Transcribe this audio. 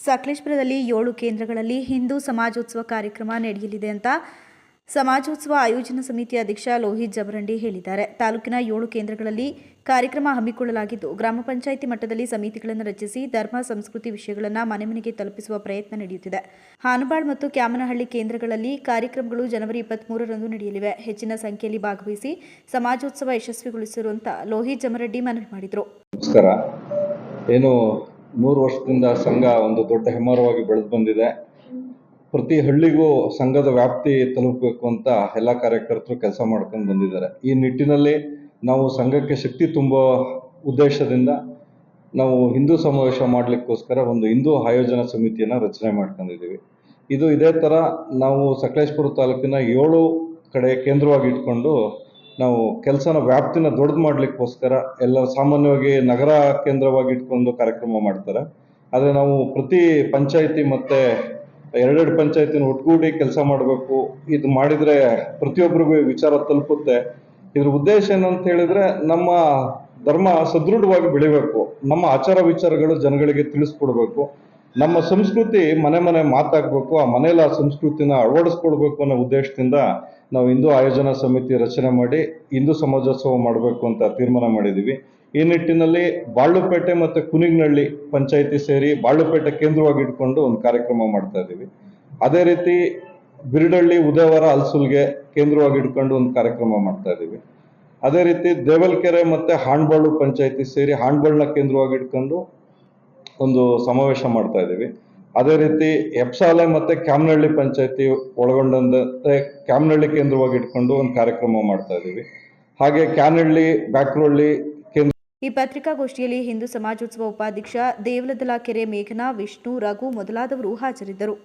ಸಕಲೇಶಪುರದಲ್ಲಿ 7 ಕೇಂದ್ರಗಳಲ್ಲಿ ಹಿಂದೂ ಸಮಾಜೋತ್ಸವ ಕಾರ್ಯಕ್ರಮ ನಡೆಯಲಿದೆ ಅಂತ ಸಮಾಜೋತ್ಸವ ಆಯೋಜನಾ ಸಮಿತಿ ಅಧ್ಯಕ್ಷ ಲೋಹಿತ್ ಜಮರಂಡಿ ಹೇಳಿದ್ದಾರೆ. ತಾಲೂಕಿನ 7 ಕೇಂದ್ರಗಳಲ್ಲಿ ಕಾರ್ಯಕ್ರಮ ಹಮ್ಮಿಕೊಳ್ಳಲಾಗಿದ್ದು, ಗ್ರಾಮ ಪಂಚಾಯಿತಿ ಮಟ್ಟದಲ್ಲಿ ಸಮಿತಿಗಳನ್ನು ರಚಿಸಿ ಧರ್ಮ ಸಂಸ್ಕೃತಿ ವಿಷಯಗಳನ್ನು ಮನೆ ಮನೆಗೆ ತಲುಪಿಸುವ ಪ್ರಯತ್ನ ನಡೆಯುತ್ತಿದೆ. ಹಾನಬಾಳ್ ಮತ್ತು ಕ್ಯಾಮನಹಳ್ಳಿ ಕೇಂದ್ರಗಳಲ್ಲಿ ಕಾರ್ಯಕ್ರಮಗಳು ಜನವರಿ 23ರಂದು ನಡೆಯಲಿವೆ. ಹೆಚ್ಚಿನ ಸಂಖ್ಯೆಯಲ್ಲಿ ಭಾಗವಹಿಸಿ ಸಮಾಜೋತ್ಸವ ಯಶಸ್ವಿಗೊಳಿಸಿರುವಂತ ಲೋಹಿತ್ ಜಮರಂಡಿ ಮನವಿ ಮಾಡಿದರು. ನಮಸ್ಕಾರ. 3 ವರ್ಷದಿಂದ ಸಂಘ ಒಂದು ದೊಡ್ಡ ಹೆಮ್ಮರವಾಗಿ ಬೆಳೆದು ಬಂದಿದೆ. ಪ್ರತಿ ಹಳ್ಳಿಗೂ ಸಂಘದ ವ್ಯಾಪ್ತಿ ತಲುಪಬೇಕು ಅಂತ ಎಲ್ಲ ಕಾರ್ಯಕರ್ತರು ಕೆಲಸ ಮಾಡ್ಕೊಂಡು ಬಂದಿದ್ದಾರೆ. ಈ ನಿಟ್ಟಿನಲ್ಲಿ ನಾವು ಸಂಘಕ್ಕೆ ಶಕ್ತಿ ತುಂಬೋ ಉದ್ದೇಶದಿಂದ ನಾವು ಹಿಂದೂ ಸಮಾವೇಶ ಮಾಡಲಿಕ್ಕೋಸ್ಕರ ಒಂದು ಹಿಂದೂ ಆಯೋಜನಾ ಸಮಿತಿಯನ್ನು ರಚನೆ ಮಾಡ್ಕೊಂಡಿದ್ದೀವಿ. ಇದೇ ಥರ ನಾವು ಸಕಲೇಶಪುರ ತಾಲೂಕಿನ 7 ಕಡೆ ಕೇಂದ್ರವಾಗಿ ಇಟ್ಕೊಂಡು ನಾವು ಕೆಲಸನ ವ್ಯಾಪ್ತಿನ ದೊಡ್ಡದು ಮಾಡಲಿಕ್ಕೋಸ್ಕರ ಎಲ್ಲ ಸಾಮಾನ್ಯವಾಗಿ ನಗರ ಕೇಂದ್ರವಾಗಿ ಇಟ್ಕೊಂಡು ಕಾರ್ಯಕ್ರಮ ಮಾಡ್ತಾರೆ. ಆದರೆ ನಾವು ಪ್ರತಿ ಪಂಚಾಯಿತಿ ಮತ್ತು 2 ಪಂಚಾಯಿತಿನ ಒಟ್ಟುಗೂಡಿ ಕೆಲಸ ಮಾಡಬೇಕು. ಇದು ಮಾಡಿದರೆ ಪ್ರತಿಯೊಬ್ಬರಿಗೂ ವಿಚಾರ ತಲುಪುತ್ತೆ. ಇದ್ರ ಉದ್ದೇಶ ಏನಂತ ಹೇಳಿದ್ರೆ, ನಮ್ಮ ಧರ್ಮ ಸದೃಢವಾಗಿ ಬೆಳಿಬೇಕು, ನಮ್ಮ ಆಚಾರ ವಿಚಾರಗಳು ಜನಗಳಿಗೆ ತಿಳಿಸ್ಕೊಡ್ಬೇಕು, ನಮ್ಮ ಸಂಸ್ಕೃತಿ ಮನೆ ಮನೆ ಮಾತಾಗಬೇಕು, ಆ ಮನೇಲಿ ಆ ಸಂಸ್ಕೃತಿನ ಅಳವಡಿಸ್ಕೊಳ್ಬೇಕು ಅನ್ನೋ ಉದ್ದೇಶದಿಂದ ನಾವು ಹಿಂದೂ ಆಯೋಜನಾ ಸಮಿತಿ ರಚನೆ ಮಾಡಿ ಹಿಂದೂ ಸಮಾಜೋತ್ಸವ ಮಾಡಬೇಕು ಅಂತ ತೀರ್ಮಾನ ಮಾಡಿದ್ದೀವಿ. ಈ ನಿಟ್ಟಿನಲ್ಲಿ ಬಾಳುಪೇಟೆ ಮತ್ತು ಕುನಿಗನಹಳ್ಳಿ ಪಂಚಾಯಿತಿ ಸೇರಿ ಬಾಳುಪೇಟೆ ಕೇಂದ್ರವಾಗಿ ಇಟ್ಕೊಂಡು ಒಂದು ಕಾರ್ಯಕ್ರಮ ಮಾಡ್ತಾ ಇದ್ದೀವಿ. ಅದೇ ರೀತಿ ಬಿರಡಳ್ಳಿ, ಉದಯವಾರ, ಹಲಸುಲ್ಗೆ ಕೇಂದ್ರವಾಗಿ ಇಟ್ಕೊಂಡು ಒಂದು ಕಾರ್ಯಕ್ರಮ ಮಾಡ್ತಾ ಇದ್ದೀವಿ. ಅದೇ ರೀತಿ ದೇವಲ್ಕೆರೆ ಮತ್ತು ಹಾನಬಾಳು ಪಂಚಾಯಿತಿ ಸೇರಿ ಹಾನಬಾಳನ್ನ ಕೇಂದ್ರವಾಗಿ ಇಟ್ಕೊಂಡು ಒಂದು ಸಮಾವೇಶ ಮಾಡ್ತಾ ಇದ್ದೀವಿ. ಅದೇ ರೀತಿ ಹೆಬ್ಸಾಲೆ ಮತ್ತು ಕ್ಯಾಮನಹಳ್ಳಿ ಪಂಚಾಯಿತಿ ಒಳಗೊಂಡಂತೆ ಕ್ಯಾಮನಹಳ್ಳಿ ಕೇಂದ್ರವಾಗಿ ಇಟ್ಕೊಂಡು ಒಂದು ಕಾರ್ಯಕ್ರಮ ಮಾಡ್ತಾ ಇದ್ದೀವಿ. ಹಾಗೆ ಕ್ಯಾನಹಳ್ಳಿ, ಬ್ಯಾಕ್ರೋಳ್ಳಿ ಕೇಂದ್ರ. ಈ ಪತ್ರಿಕಾಗೋಷ್ಠಿಯಲ್ಲಿ ಹಿಂದೂ ಸಮಾಜೋತ್ಸವ ಉಪಾಧ್ಯಕ್ಷ ದೇವಲದಲ ಕೆರೆ ಮೇಘನಾ, ವಿಷ್ಣು, ರಘು ಮೊದಲಾದವರು ಹಾಜರಿದ್ದರು.